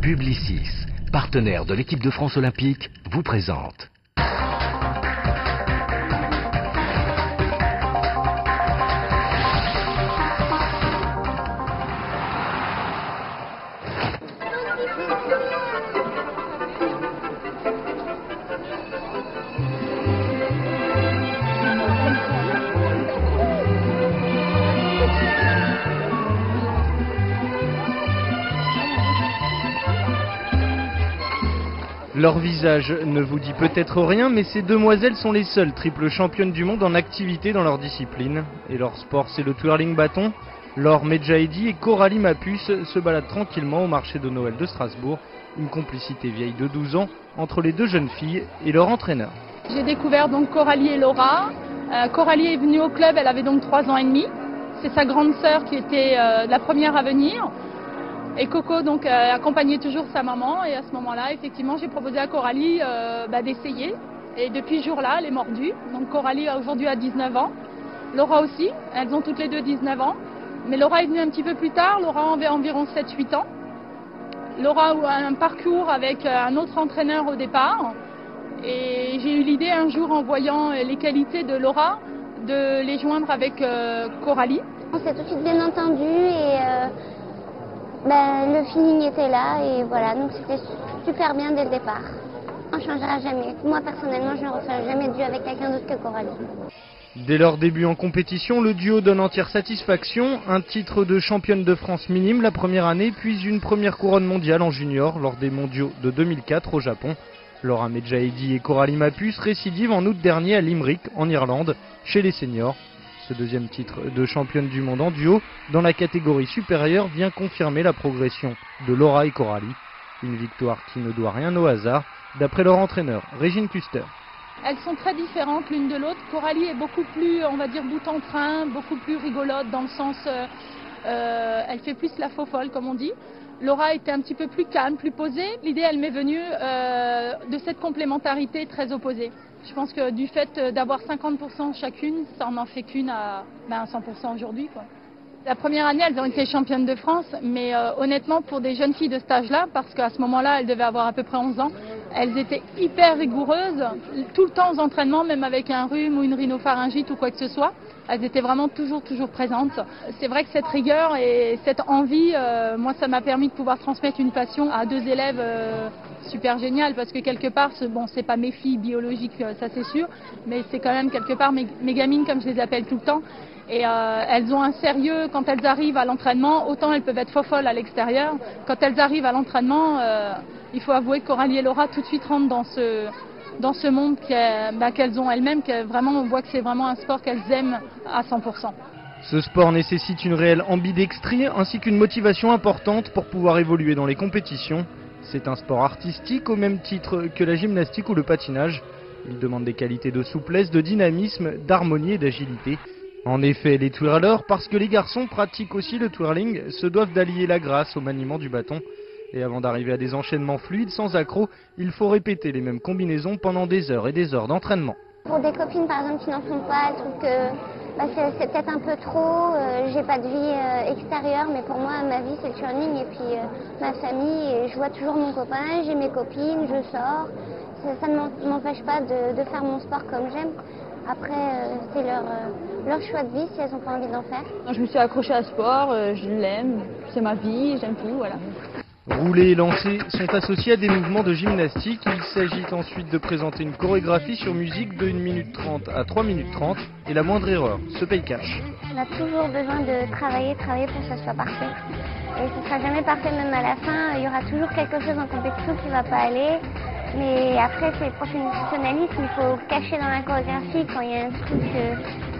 Publicis, partenaire de l'équipe de France olympique, vous présente. Leur visage ne vous dit peut-être rien, mais ces demoiselles sont les seules triples championnes du monde en activité dans leur discipline. Et leur sport, c'est le twirling bâton. Laure Medjahedi et Coralie Mapus se baladent tranquillement au marché de Noël de Strasbourg. Une complicité vieille de 12 ans entre les deux jeunes filles et leur entraîneur. J'ai découvert donc Coralie et Laura. Coralie est venue au club, elle avait donc 3 ans et demi. C'est sa grande sœur qui était la première à venir. Et Coco donc accompagnait toujours sa maman, et à ce moment-là, effectivement, j'ai proposé à Coralie d'essayer. Et depuis ce jour-là, elle est mordue. Donc Coralie aujourd'hui a 19 ans, Laura aussi, elles ont toutes les deux 19 ans. Mais Laura est venue un petit peu plus tard, Laura avait environ 7-8 ans. Laura a un parcours avec un autre entraîneur au départ. Et j'ai eu l'idée un jour, en voyant les qualités de Laura, de les joindre avec Coralie. On s'est tout de suite bien entendu et le feeling était là et voilà, donc c'était super bien dès le départ. On ne changera jamais. Moi personnellement, je ne referai jamais de duo avec quelqu'un d'autre que Coralie. Dès leur début en compétition, le duo donne entière satisfaction. Un titre de championne de France minime la première année, puis une première couronne mondiale en junior lors des mondiaux de 2004 au Japon. Laure Medjahedi et Coralie Mapus récidivent en août dernier à Limerick, en Irlande, chez les seniors. Ce deuxième titre de championne du monde en duo dans la catégorie supérieure vient confirmer la progression de Laura et Coralie. Une victoire qui ne doit rien au hasard, d'après leur entraîneur, Régine Custer. Elles sont très différentes l'une de l'autre. Coralie est beaucoup plus, on va dire, bout en train, beaucoup plus rigolote dans le sens, elle fait plus la faux folle comme on dit. Laura était un petit peu plus calme, plus posée. L'idée, elle m'est venue de cette complémentarité très opposée. Je pense que du fait d'avoir 50% chacune, ça n'en fait qu'une à 100% aujourd'hui, quoi. La première année, elles ont été championnes de France, mais honnêtement, pour des jeunes filles de cet âge-là, parce qu'à ce moment-là, elles devaient avoir à peu près 11 ans, elles étaient hyper rigoureuses, tout le temps aux entraînements, même avec un rhume ou une rhinopharyngite ou quoi que ce soit. Elles étaient vraiment toujours présentes. C'est vrai que cette rigueur et cette envie, moi, ça m'a permis de pouvoir transmettre une passion à 2 élèves super géniales, parce que quelque part, c'est pas mes filles biologiques, ça c'est sûr, mais c'est quand même quelque part mes gamines, comme je les appelle tout le temps. Et elles ont un sérieux quand elles arrivent à l'entraînement, autant elles peuvent être folles à l'extérieur. Quand elles arrivent à l'entraînement, il faut avouer que Coralie et Laura tout de suite rentrent dans ce monde qu'elles ont elles-mêmes, vraiment on voit que c'est vraiment un sport qu'elles aiment à 100%. Ce sport nécessite une réelle ambidextrie ainsi qu'une motivation importante pour pouvoir évoluer dans les compétitions. C'est un sport artistique au même titre que la gymnastique ou le patinage. Il demande des qualités de souplesse, de dynamisme, d'harmonie et d'agilité. En effet, les twirlers, parce que les garçons pratiquent aussi le twirling, se doivent d'allier la grâce au maniement du bâton. Et avant d'arriver à des enchaînements fluides sans accroc, il faut répéter les mêmes combinaisons pendant des heures et des heures d'entraînement. Pour des copines par exemple qui n'en font pas, elles trouvent que c'est peut-être un peu trop, j'ai pas de vie extérieure, mais pour moi ma vie c'est le twirling et puis ma famille, et je vois toujours mon copain, j'ai mes copines, je sors. Ça ne m'empêche pas de faire mon sport comme j'aime. Après, c'est leur choix de vie si elles n'ont pas envie d'en faire. Je me suis accrochée à ce sport, je l'aime, c'est ma vie, j'aime tout, voilà. Rouler et lancer sont associés à des mouvements de gymnastique. Il s'agit ensuite de présenter une chorégraphie sur musique de 1 minute 30 à 3 minutes 30 et la moindre erreur se paye cash. On a toujours besoin de travailler pour que ça soit parfait. Et ce ne sera jamais parfait même à la fin. Il y aura toujours quelque chose en compétition qui ne va pas aller. Mais après, c'est le professionnalisme, il faut cacher dans la chorégraphie. Quand il y a un truc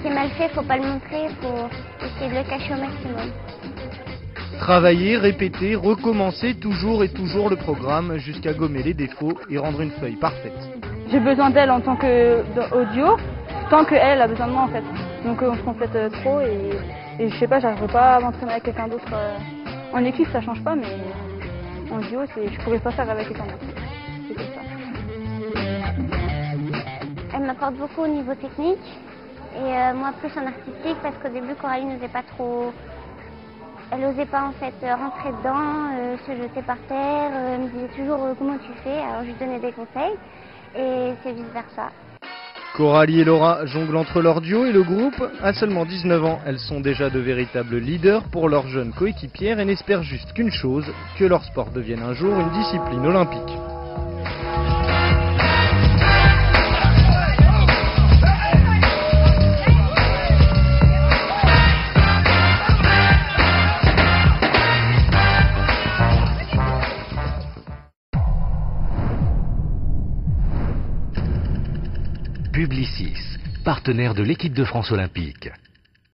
qui est mal fait, il ne faut pas le montrer, il faut essayer de le cacher au maximum. Travailler, répéter, recommencer toujours et toujours le programme jusqu'à gommer les défauts et rendre une feuille parfaite. J'ai besoin d'elle en tant qu'audio, tant qu'elle a besoin de moi en fait. Donc on se complète trop et je sais pas, j'arriverai pas à m'entraîner avec quelqu'un d'autre. En équipe ça change pas, mais en duo je pourrais pas faire avec quelqu'un d'autre. C'est comme ça. Elle m'apporte beaucoup au niveau technique et moi plus en artistique parce qu'au début Coralie n'osait pas trop Elle n'osait pas en fait rentrer dedans, se jeter par terre, elle me disait toujours comment tu fais, alors je lui donnais des conseils et c'est vice versa. Coralie et Laura jonglent entre leur duo et le groupe. À seulement 19 ans, elles sont déjà de véritables leaders pour leurs jeunes coéquipières et n'espèrent juste qu'une chose, que leur sport devienne un jour une discipline olympique. Publicis, partenaire de l'équipe de France olympique.